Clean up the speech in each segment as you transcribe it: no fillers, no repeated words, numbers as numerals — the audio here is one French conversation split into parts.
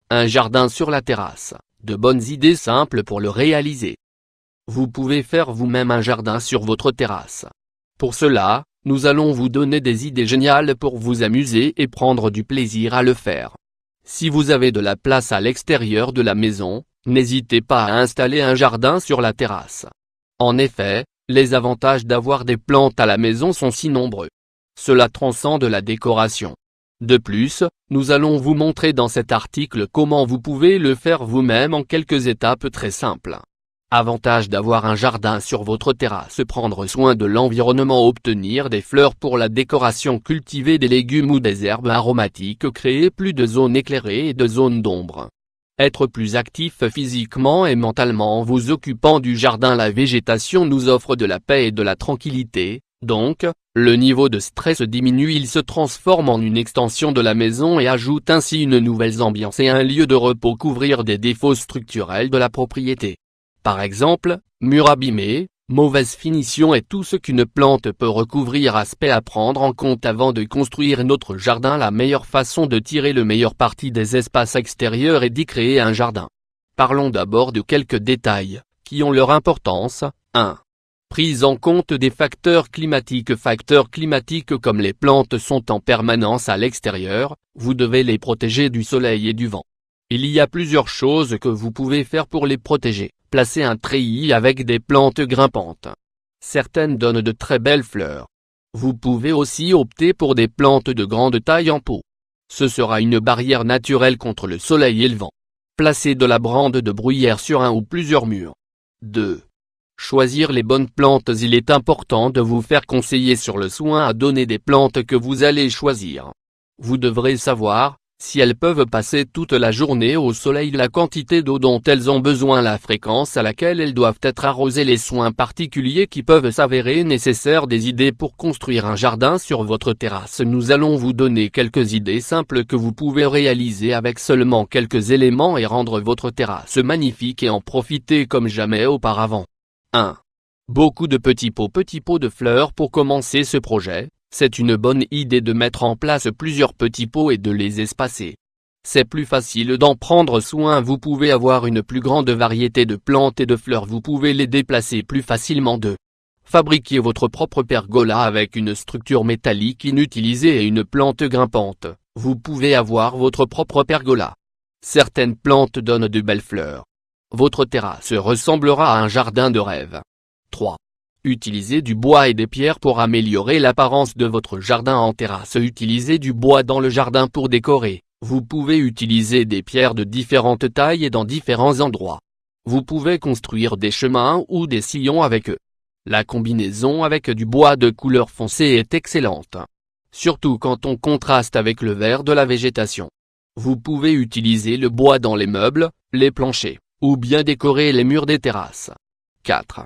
Un jardin sur la terrasse, de bonnes idées simples pour le réaliser. Vous pouvez faire vous-même un jardin sur votre terrasse. Pour cela, nous allons vous donner des idées géniales pour vous amuser et prendre du plaisir à le faire. Si vous avez de la place à l'extérieur de la maison, n'hésitez pas à installer un jardin sur la terrasse. En effet, les avantages d'avoir des plantes à la maison sont si nombreux. Cela transcende la décoration. De plus, nous allons vous montrer dans cet article comment vous pouvez le faire vous-même en quelques étapes très simples. Avantage d'avoir un jardin sur votre terrasse: prendre soin de l'environnement, obtenir des fleurs pour la décoration, cultiver des légumes ou des herbes aromatiques, créer plus de zones éclairées et de zones d'ombre. Être plus actif physiquement et mentalement en vous occupant du jardin. La végétation nous offre de la paix et de la tranquillité, donc, le niveau de stress diminue, il se transforme en une extension de la maison et ajoute ainsi une nouvelle ambiance et un lieu de repos. Couvrir des défauts structurels de la propriété. Par exemple, murs abîmés, mauvaise finition et tout ce qu'une plante peut recouvrir. Aspect à prendre en compte avant de construire notre jardin. La meilleure façon de tirer le meilleur parti des espaces extérieurs est d'y créer un jardin. Parlons d'abord de quelques détails, qui ont leur importance. 1. Prise en compte des facteurs climatiques. Facteurs climatiques: comme les plantes sont en permanence à l'extérieur, vous devez les protéger du soleil et du vent. Il y a plusieurs choses que vous pouvez faire pour les protéger. Placez un treillis avec des plantes grimpantes. Certaines donnent de très belles fleurs. Vous pouvez aussi opter pour des plantes de grande taille en pot. Ce sera une barrière naturelle contre le soleil et le vent. Placez de la brande de bruyère sur un ou plusieurs murs. 2. Choisir les bonnes plantes. Il est important de vous faire conseiller sur le soin à donner des plantes que vous allez choisir. Vous devrez savoir si elles peuvent passer toute la journée au soleil, la quantité d'eau dont elles ont besoin, la fréquence à laquelle elles doivent être arrosées, les soins particuliers qui peuvent s'avérer nécessaires. Des idées pour construire un jardin sur votre terrasse. Nous allons vous donner quelques idées simples que vous pouvez réaliser avec seulement quelques éléments et rendre votre terrasse magnifique et en profiter comme jamais auparavant. 1. Beaucoup de petits pots de fleurs. Pour commencer ce projet, c'est une bonne idée de mettre en place plusieurs petits pots et de les espacer. C'est plus facile d'en prendre soin. Vous pouvez avoir une plus grande variété de plantes et de fleurs. Vous pouvez les déplacer plus facilement. 2. Fabriquez votre propre pergola avec une structure métallique inutilisée et une plante grimpante. Vous pouvez avoir votre propre pergola. Certaines plantes donnent de belles fleurs. Votre terrasse ressemblera à un jardin de rêve. 3. Utilisez du bois et des pierres pour améliorer l'apparence de votre jardin en terrasse. Utilisez du bois dans le jardin pour décorer. Vous pouvez utiliser des pierres de différentes tailles et dans différents endroits. Vous pouvez construire des chemins ou des sillons avec eux. La combinaison avec du bois de couleur foncée est excellente, surtout quand on contraste avec le vert de la végétation. Vous pouvez utiliser le bois dans les meubles, les planchers, ou bien décorer les murs des terrasses. 4.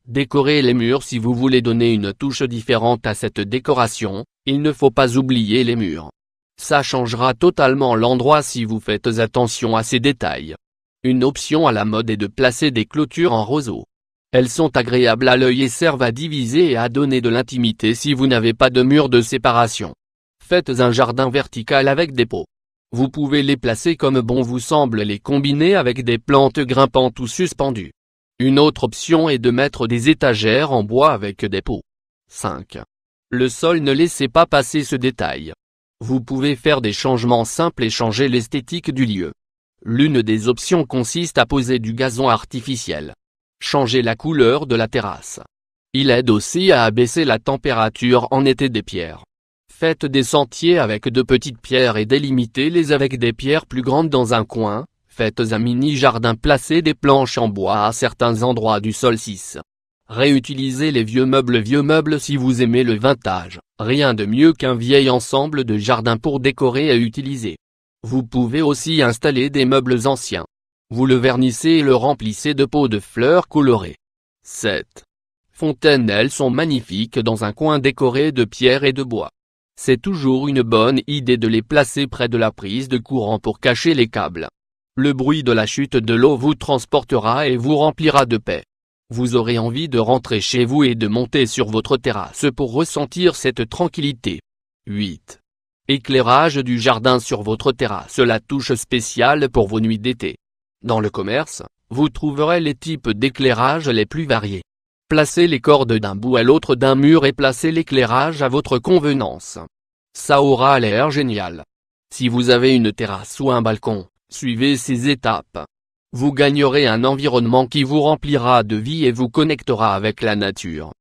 Décorer les murs. Si vous voulez donner une touche différente à cette décoration, il ne faut pas oublier les murs. Ça changera totalement l'endroit si vous faites attention à ces détails. Une option à la mode est de placer des clôtures en roseau. Elles sont agréables à l'œil et servent à diviser et à donner de l'intimité si vous n'avez pas de mur de séparation. Faites un jardin vertical avec des pots. Vous pouvez les placer comme bon vous semble, les combiner avec des plantes grimpantes ou suspendues. Une autre option est de mettre des étagères en bois avec des pots. 5. Le sol. Ne laissez pas passer ce détail. Vous pouvez faire des changements simples et changer l'esthétique du lieu. L'une des options consiste à poser du gazon artificiel. Changez la couleur de la terrasse. Il aide aussi à abaisser la température en été. Des pierres. Faites des sentiers avec de petites pierres et délimitez-les avec des pierres plus grandes dans un coin. Faites un mini-jardin, placez des planches en bois à certains endroits du sol. 6. Réutilisez les vieux meubles. Si vous aimez le vintage, rien de mieux qu'un vieil ensemble de jardin pour décorer et utiliser. Vous pouvez aussi installer des meubles anciens. Vous le vernissez et le remplissez de pots de fleurs colorées. 7. Fontaines. Elles sont magnifiques dans un coin décoré de pierre et de bois. C'est toujours une bonne idée de les placer près de la prise de courant pour cacher les câbles. Le bruit de la chute de l'eau vous transportera et vous remplira de paix. Vous aurez envie de rentrer chez vous et de monter sur votre terrasse pour ressentir cette tranquillité. 8. Éclairage du jardin sur votre terrasse. La touche spéciale pour vos nuits d'été. Dans le commerce, vous trouverez les types d'éclairage les plus variés. Placez les cordes d'un bout à l'autre d'un mur et placez l'éclairage à votre convenance. Ça aura l'air génial. Si vous avez une terrasse ou un balcon, suivez ces étapes. Vous gagnerez un environnement qui vous remplira de vie et vous connectera avec la nature.